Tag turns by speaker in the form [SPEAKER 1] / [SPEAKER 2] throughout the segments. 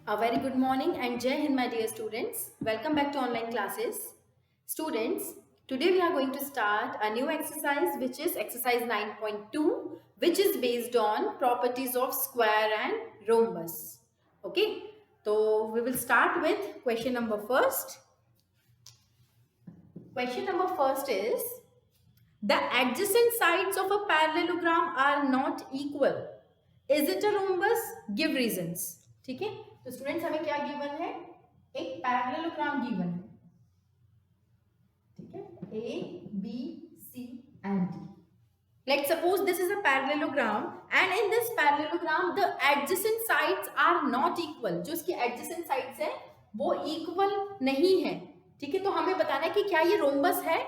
[SPEAKER 1] A very good morning and Jai Hind, my dear students. Welcome back to online classes. Students, today we are going to start a new exercise, which is exercise 9.2, which is based on properties of square and rhombus. Okay, so we will start with question number first. Question number first is, the adjacent sides of a parallelogram are not equal. Is it a rhombus? Give reasons. ठीक है, तो students हमें क्या given है? एक parallelogram given है. ठीक है, A B C and D. Let's suppose this is a parallelogram and in this parallelogram the adjacent sides are not equal. जो इसकी adjacent sides है वो equal नहीं है. ठीक है, तो हमें बताना है कि क्या ये रोम्बस है.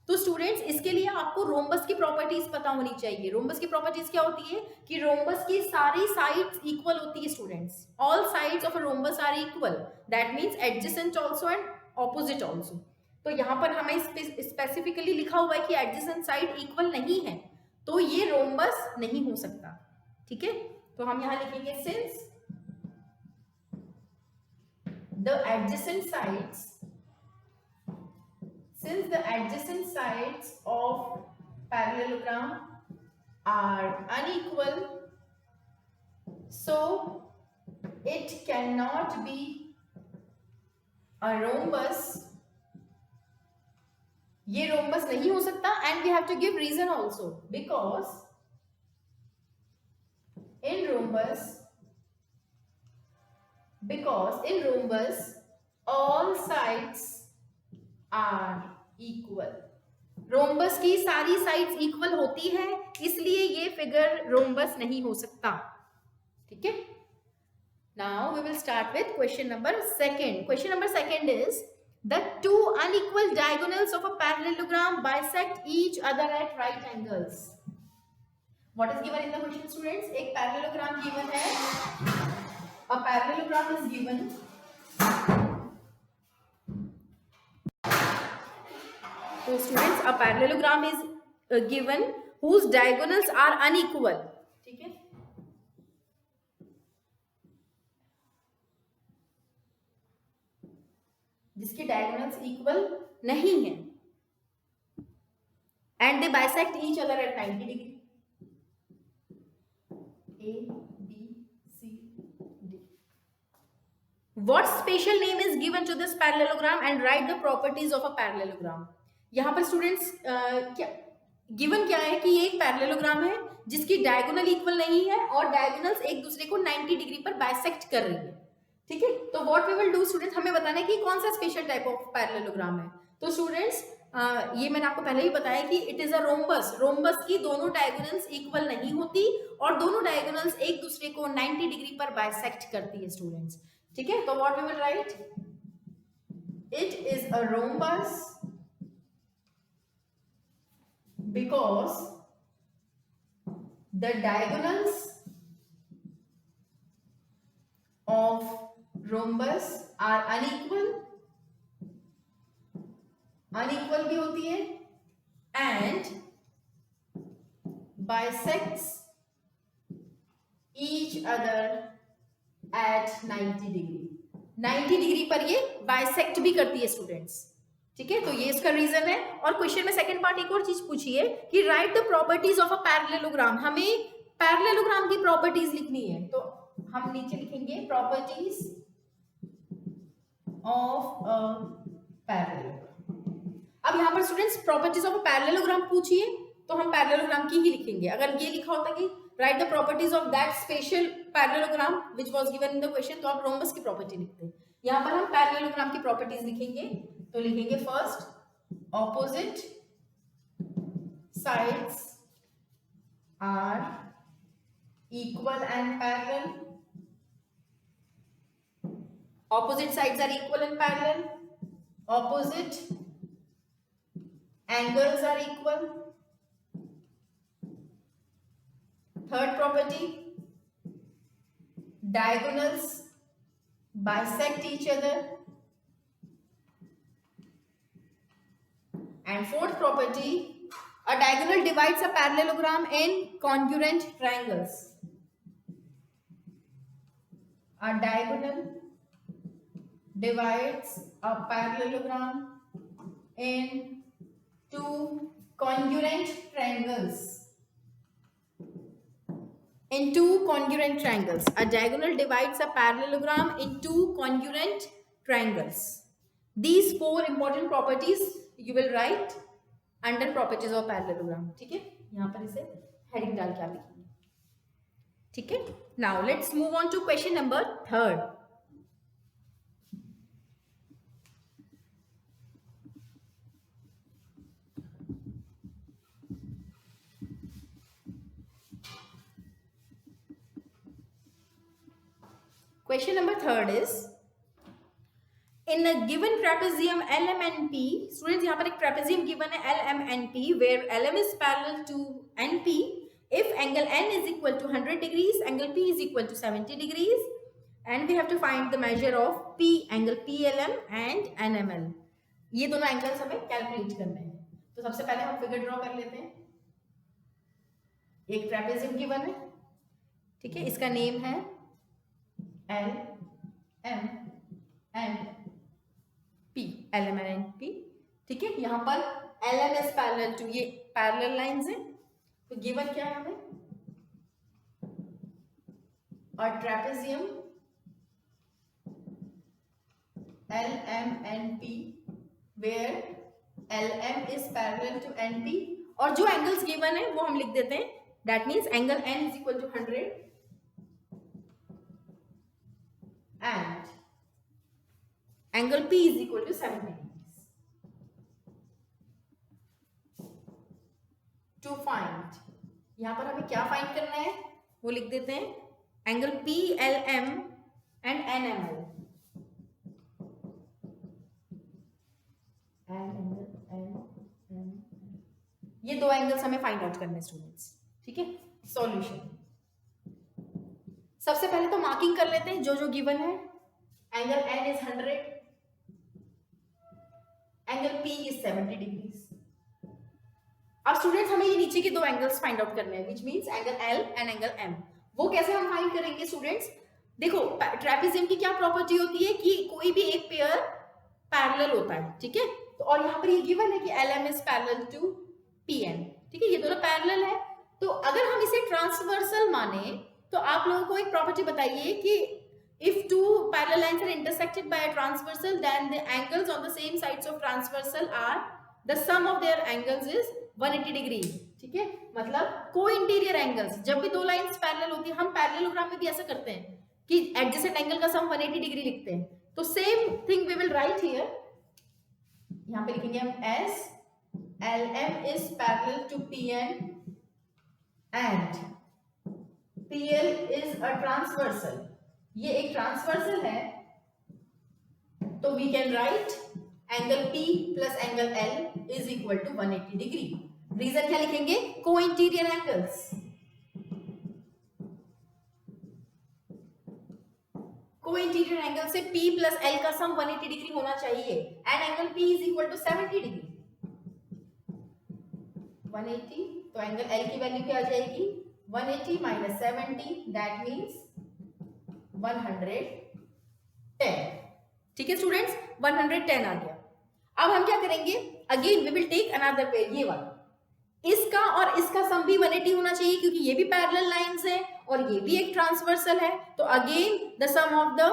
[SPEAKER 1] तो स्टूडेंट्स इसके लिए आपको रोम्बस की प्रॉपर्टीज पता होनी चाहिए. रोम्बस की प्रॉपर्टीज क्या होती है कि रोम्बस की सारी साइड्स इक्वल होती है students. All sides of a rhombus are equal. That means adjacent also and opposite also. तो यहाँ पर हमें स्पेसिफिकली लिखा हुआ है कि एडजेसेंट साइड इक्वल नहीं है, तो ये रोम्बस नहीं हो सकता. ठीक है, तो हम यहां लिखेंगे since the adjacent sides of parallelogram are unequal, so it cannot be a rhombus. ये रोम्बस नहीं हो सकता. And we have to give reason also, because in rhombus all sides are equal. Rhombus की सारी साइड्स इक्वल होती है, इसलिए ये फिगर रोम्बस नहीं हो सकता. ठीक है, now we will start with question number second. Question number second is, the two unequal diagonals of a parallelogram bisect each other at right angles. What is given in the question, students? एक parallelogram given है. A parallelogram is given. So students, a parallelogram is given whose diagonals are unequal. ठीक है, जिसके diagonals equal नहीं है, and they bisect each other at 90 degree. A B C D. What special name is given to this parallelogram and write the properties of a parallelogram. यहां पर students क्या given क्या है कि ये एक पैरेललोग्राम है जिसकी डायगोनल इक्वल नहीं है और डायगोनल्स एक दूसरे को 90 डिग्री पर बाइसेक्ट कर रही है. ठीक है, तो what we will do students, हमें बताना है कि कौन सा स्पेशल टाइप ऑफ पैरेललोग्राम है. तो स्टूडेंट्स ये मैंने आपको पहले ही बताया कि it is a rhombus. Rhombus की दोनों डायगोनल्स इक्वल नहीं होती और दोनों डायगोनल्स एक दूसरे को 90 डिग्री पर बाइसेक्ट करती है स्टूडेंट्स. ठीक है, तो what we will write, it is a rhombus because the diagonals of rhombus are unequal भी होती है, and bisects each other at 90 degree. 90 degree पर ये बाइसेक्ट भी करती है स्टूडेंट्स. ठीक है, तो ये इसका रीजन है. और क्वेश्चन में सेकंड पार्ट एक और चीज पूछी है कि right the properties of a parallelogram. हमें पैरेललोग्राम की प्रॉपर्टीज लिखनी है, तो हम नीचे लिखेंगे प्रॉपर्टीज ऑफ अ पैरेललोग्राम. अब यहाँ पर students properties of a parallelogram पूछिए तो हम पैरेललोग्राम की ही लिखेंगे. अगर ये लिखा होता कि right the properties of that special parallelogram which was given in the question, तो आप रोम्बस की प्रॉपर्टी लिखते हैं. यहाँ पर हम पैरेललोग्राम की प्रॉपर्टीज लिखेंगे, तो लिखेंगे first opposite sides are equal and parallel. Opposite sides are equal and parallel. Opposite angles are equal. Third property, diagonals bisect each other. And fourth property, a diagonal divides a parallelogram in congruent triangles. A diagonal divides a parallelogram in two congruent triangles. In two congruent triangles. A diagonal divides a parallelogram in two congruent triangles. These four important properties you will write under properties of parallelogram. ठीक है, यहाँ पर इसे heading डाल के आप लिखेंगे. ठीक है. Now let's move on to question number 3. Question number 3 is, in a given trapezium LMNP, students यहाँ पर एक trapezium given है LMNP, where LM is parallel to NP, if angle N is equal to 100 degrees, angle P is equal to 70 degrees, and we have to find the measure of P, angle PLM and NML. ये दोनों angles हमें calculate करने हैं. तो सबसे पहले हम figure draw कर लेते हैं. एक ट्रेपेजियम गिवन है, ठीक है, इसका नेम है L M N P, LMNP. ठीक है, यहाँ पर LM is parallel to, ये पैरेलल लाइंस हैं. तो गिवन क्या है हमें? और trapezium LMNP where LM is parallel to NP, और जो एंगल्स गिवन है वो हम लिख देते हैं. That means angle N is equal to 100 and angle P is equal to 70 degrees. To find, यहाँ पर हमें क्या फाइंड करना है वो लिख देते हैं. Angle PLM and NML. ये दो एंगल्स हमें फाइंड आउट करने हैं स्टूडेंट्स. ठीक है. सॉल्यूशन, सबसे पहले तो मार्किंग कर लेते हैं जो जो गिवन है. Angle N is 100, angle P is 70 degrees. अब स्टूडेंट्स हमें ये नीचे के दो एंगल्स फाइंड आउट करने हैं, which means angle L and angle M. वो कैसे हम फाइंड करेंगे स्टूडेंट्स? देखो, ट्रेपेजियम की क्या प्रॉपर्टी होती है कि कोई भी एक पेयर पैरेलल होता है. ठीक है. तो और यहाँ पर ये गिवन है कि LM is parallel to PN. ठीक है, ये दोनों पैरेलल है. तो अगर हम इसे ट्रांसवर्सल माने तो आप लोगों को एक प्रॉपर्टी बताइए कि if two parallel lines are intersected by a transversal, then the angles on the same sides of transversal are the sum of their angles is 180 degree. ठीक है, मतलब को इंटीरियर एंगल्स, जब भी दो लाइंस पैरेलल होती है, हम पैरेललोग्राम में भी ऐसा करते हैं कि एडजेसेंट एंगल का सम 180 डिग्री लिखते हैं. तो same thing we will write here. यहाँ पे लिखेंगे हम S LM is parallel to PN and PL is a transversal. ये एक ट्रांसवर्सल है, तो we can write angle P plus angle L is equal to 180 degree. Reason क्या लिखेंगे? Co interior angles. Co interior angle से P plus L का sum 180 degree होना चाहिए and angle P is equal to 70 degree. 180, तो angle L की value क्या आ जाएगी? 180 माइनस 70, दैट मीन्स 110. ठीक है स्टूडेंट्स, 110 आ गया. अब हम क्या करेंगे? Again we will take another pair, ये वाला. इसका और इसका सम भी 180 होना चाहिए क्योंकि ये भी पैरेलल लाइंस हैं और ये भी एक ट्रांसवर्सल है. तो again the sum of the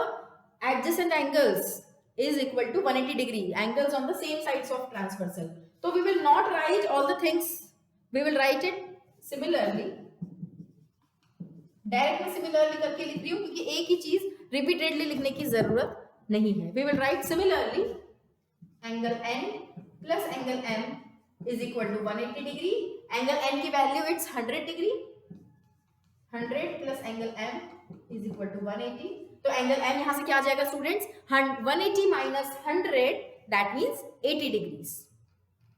[SPEAKER 1] adjacent angles is equal to 180 degree, angles on the same sides of transversal. तो we will not write all the things, we will write it similarly. Direct में similarly करके लिख रही हूँ क्योंकि एक ही चीज repeatedly लिखने की जरूरत नहीं है. We will write similarly angle N plus angle M is equal to 180 degree. Angle N की value it's 100 degree. 100 plus angle M is equal to 180. तो एंगल M यहाँ से क्या आ जाएगा students? 180 minus 100, that means 80 degrees.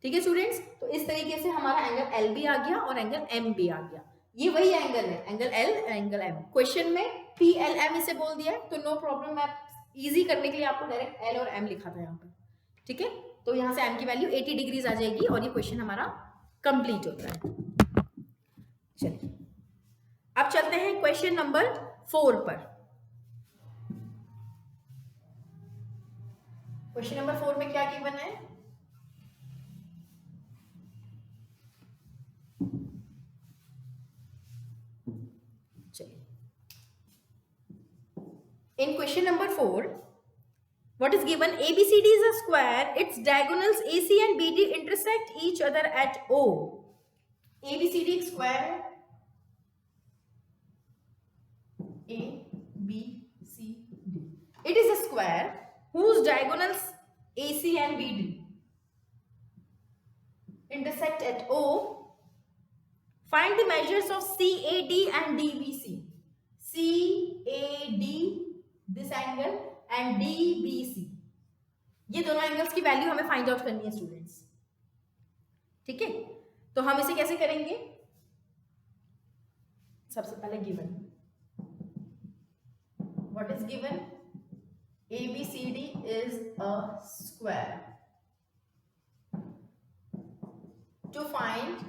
[SPEAKER 1] ठीक है स्टूडेंट्स, तो इस तरीके से हमारा एंगल L भी आ गया और एंगल M भी आ गया. ये वही एंगल है, angle L angle M. Question में PLM इसे बोल दिया है, तो नो प्रॉब्लम. मैं इजी करने के लिए आपको डायरेक्ट L और M लिखा था यहाँ पर. ठीक है, तो यहाँ से M की वैल्यू 80 डिग्रीज आ जाएगी और ये क्वेश्चन हमारा कंप्लीट होता है. चलिए अब चलते हैं क्वेश्चन नंबर 4 पर. क्वेश्चन नंबर 4 में क्या गिवन है? चलिए, in question number 4, what is given? ABCD is a square, its diagonals AC and BD intersect each other at O. ABCD एक स्क्वायर है, A B C D. It is a square whose diagonals AC and BD intersect at O. Find the measures of CAD and DBC. CAD this angle and DBC, ये दोनों angles की value हमें find out करनी है students. ठीक है, तो हम इसे कैसे करेंगे? सबसे पहले given, what is given? ABCD is a square. To find,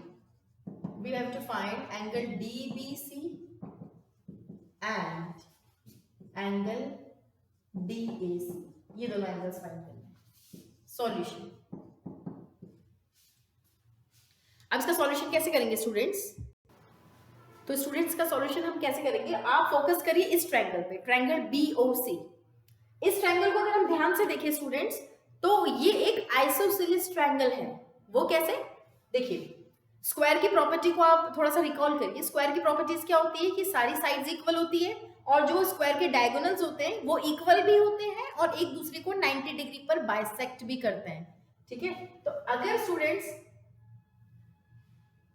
[SPEAKER 1] we have to find angle DBC and angle DAC, ये दोनों एंगल्स फाइंड करने हैं। सॉल्यूशन, अब इसका सॉल्यूशन कैसे करेंगे स्टूडेंट्स? तो स्टूडेंट्स का सॉल्यूशन हम कैसे करेंगे? आप फोकस करिए इस ट्रायंगल पे, ट्रायंगल BOC। इस ट्रायंगल को अगर हम ध्यान से देखें स्टूडेंट्स, तो ये एक आइसोसेलेस ट्रायंगल है। वो कैसे? देखिए, स्क्वायर की प्रॉपर्टी को आप थोड़ा सा रिकॉल करिए। स्क्वायर की प्रॉपर्टीज क्या होती है कि सारी साइड्स इक्वल होती है और जो स्क्वायर के डायगोनल्स होते हैं वो इक्वल भी होते हैं और एक दूसरे को 90 डिग्री पर बाइसेक्ट भी करते हैं। ठीक है, तो अगर स्टूडेंट्स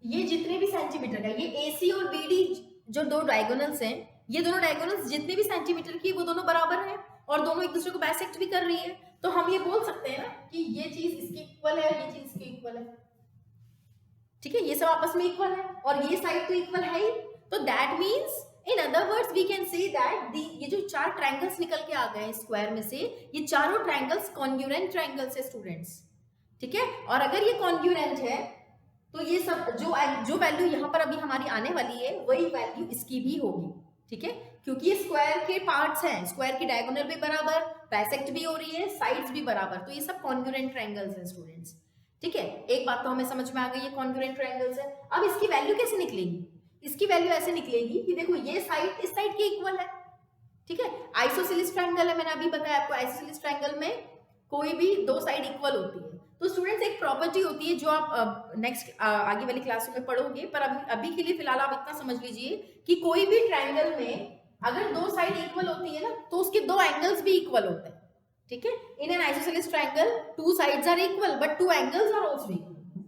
[SPEAKER 1] ये जितने भी सेंटीमीटर का, ये AC और BD जो दो डायगोनल्स हैं, ये दोनों डायगोनल्स जितने भी सेंटीमीटर की वो दोनों बराबर हैं और दोनों एक दूसरे को बाइसेक्ट भी कर रही है, तो हम ये बोल सकते हैं ना कि ये चीज इसके इक्वल है और ये चीज इसके इक्वल है। ठीक है, ये सब आपस में इक्वल है और ये साइड तो इक्वल है ही, तो that means in other words we can say that ये जो चार ट्रायंगल्स निकल के आ गए हैं स्क्वायर में से, ये चारों ट्रायंगल्स कॉन्ग्रुएंट ट्रायंगल्स है स्टूडेंट्स। ठीक है, और अगर ये कॉन्ग्रुएंट है तो ये सब जो वैल्यू यहाँ पर अभी हमारी आने वाली है वही वैल्यू इसकी भी होगी। ठीक है, क्योंकि ये स्क्वायर के पार्ट्स हैं, स्क्वायर की डायगोनल भी बराबर, बाइसेक्ट भी हो रही है, साइड्स भी बराबर, तो ये सब कॉन्ग्रुएंट ट्रायंगल्स हैं स्टूडेंट्स। ठीक है, एक बात तो हमें समझ में आ गई, ये कॉन्ग्रुएंट ट्रायंगल्स है। अब इसकी वैल्यू कैसे निकलेगी? इसकी वैल्यू ऐसे निकलेगी कि देखो ये साइड इस साइड के इक्वल है। ठीक है, आइसोसेलेस ट्रायंगल है, मैंने अभी बताया आपको, आइसोसेलेस ट्रायंगल में कोई भी दो साइड इक्वल होती है। तो स्टूडेंट्स एक प्रॉपर्टी होती है जो आप नेक्स्ट आगे वाली क्लास में पढ़ोगे, पर अभी के लिए फिलहाल आप इतना समझ लीजिए कि कोई भी ट्रायंगल में अगर दो साइड इक्वल होती है ना, तो उसके दो एंगल्स भी इक्वल होते हैं। ठीक है, in an isosceles triangle two sides are equal but two angles are also equal.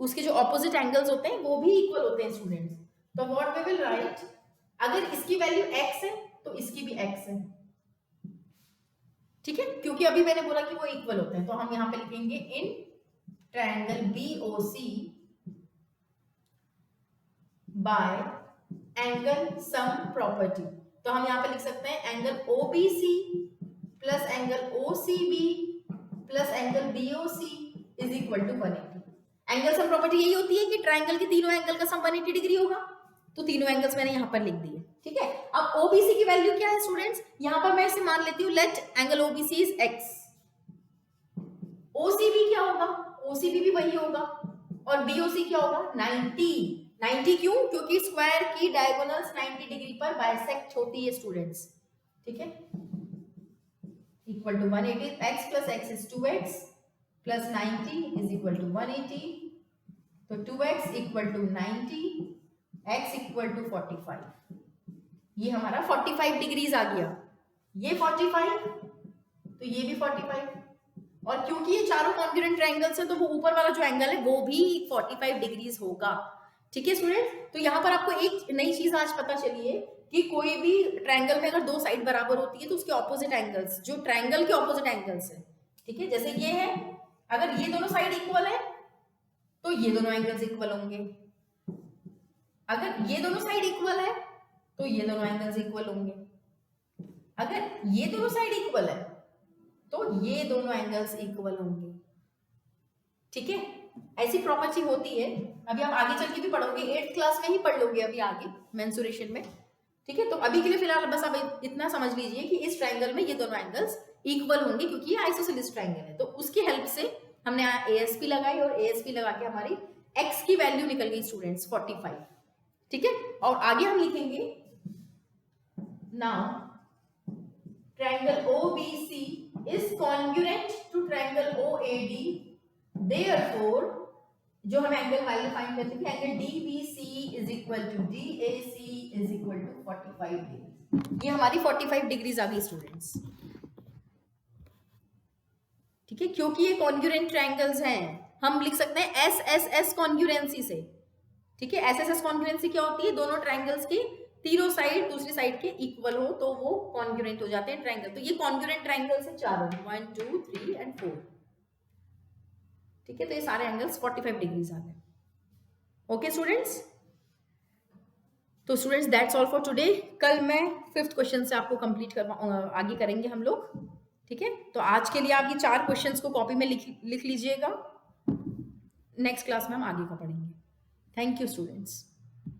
[SPEAKER 1] उसके जो ऑपोजिट एंगल्स होते हैं वो भी इक्वल होते हैं स्टूडेंट्स। तो व्हाट वी विल राइट, अगर इसकी वैल्यू x है तो इसकी भी x है। ठीक है, क्योंकि अभी मैंने बोला कि वो इक्वल होते हैं, तो हम यहां पे लिखेंगे in triangle BOC by angle sum property, तो हम यहां पे लिख सकते हैं angle OBC plus angle OCB plus angle BOC is equal to 180। Angle sum property यही होती है कि ट्रायंगल के तीनों एंगल का सम 180 डिग्री होगा, तो तीनों एंगल्स मैंने यहां पर लिख दिए। ठीक है, अब OBC की वैल्यू क्या है स्टूडेंट्स? यहां पर मैं इसे मान लेती हूं, let angle OBC is x। OCB क्या होगा? OCB भी वही होगा और BOC क्या होगा? 90। 90 क्यों? क्योंकि स्क्वायर की डायगोनल्स 90 डिग्री पर बाइसेक्ट होती है स्टूडेंट्स। ठीक है, equal to 180, x plus x is 2x plus 90 is equal to 180, तो 2x equal to 90, x equal to 45। ये हमारा 45 डिग्रीज आ गया, ये 45 तो ये भी 45, और क्योंकि ये चारों कॉन्ग्रुएंट ट्रायंगल्स है तो वो ऊपर वाला जो एंगल है वो भी 45 डिग्रीज होगा। ठीक है स्टूडेंट्स, तो यहाँ पर आपको एक नई चीज आज पता चली है कि कोई भी ट्रायंगल में अगर दो साइड बराबर होती है तो उसके ऑपोजिट एंगल्स, जो ट्रायंगल के ऑपोजिट एंगल्स है, ठीक है, जैसे ये है, अगर ये दोनों साइड इक्वल है तो ये दोनों एंगल्स इक्वल होंगे, अगर ये दोनों साइड इक्वल है तो ये दोनों एंगल्स इक्वल होंगे, अगर ये दोनों साइड इक्वल है तो ये दोनों एंगल्स इक्वल होंगे। ठीक है, ऐसी प्रॉपर्टी होती है, अभी आप आगे चल के भी पढ़ोगे, 8th क्लास में ही पढ़ लोगे अभी आगे मेंसुरेशन में। ठीक है, तो अभी के लिए फिलहाल बस आप इतना समझ लीजिए कि इस ट्रायंगल में ये दोनों एंगल्स इक्वल होंगे क्योंकि ये आइसोसेलेस ट्रायंगल है। तो उसकी हेल्प से हमने एएसपी लगाई और एएसपी लगा के हमारी एक्स की वैल्यू निकल गई स्टूडेंट्स 45। ठीक है, और आगे हम लिखेंगे now triangle OBC is congruent to triangle OAD, therefore जो हम एंगल वाई फाइंड करते थे angle DBC is equal to DAC is equal to 45 degree. ये हमारी 45 डिग्रीज आ गई स्टूडेंट्स। ठीक है, क्योंकि ये कॉन्ग्रुएंट ट्रायंगल्स हैं हम लिख सकते हैं SSS कॉन्ग्रुएंसी से। ठीक है, SSS कॉन्ग्रुएंसी क्या होती है, दोनों ट्रायंगल्स की तीनों साइड दूसरी साइड के इक्वल हो तो वो कॉन्ग्रुएंट हो जाते हैं ट्रायंगल। तो ये कॉन्ग्रुएंट ट्रायंगल्स हैं चारों, 1 2 3 एंड 4। ठीक है, तो ये सारे एंगल्स 45 डिग्रीज आ गए। ओके स्टूडेंट्स, तो students that's all for today. कल मैं 5th क्वेश्चन से आपको कंप्लीट करवा आगे करेंगे हम लोग। ठीक है, तो आज के लिए आप ये 4 क्वेश्चंस को कॉपी में लिख लीजिएगा। नेक्स्ट क्लास में हम आगे का पढ़ेंगे। Thank you students.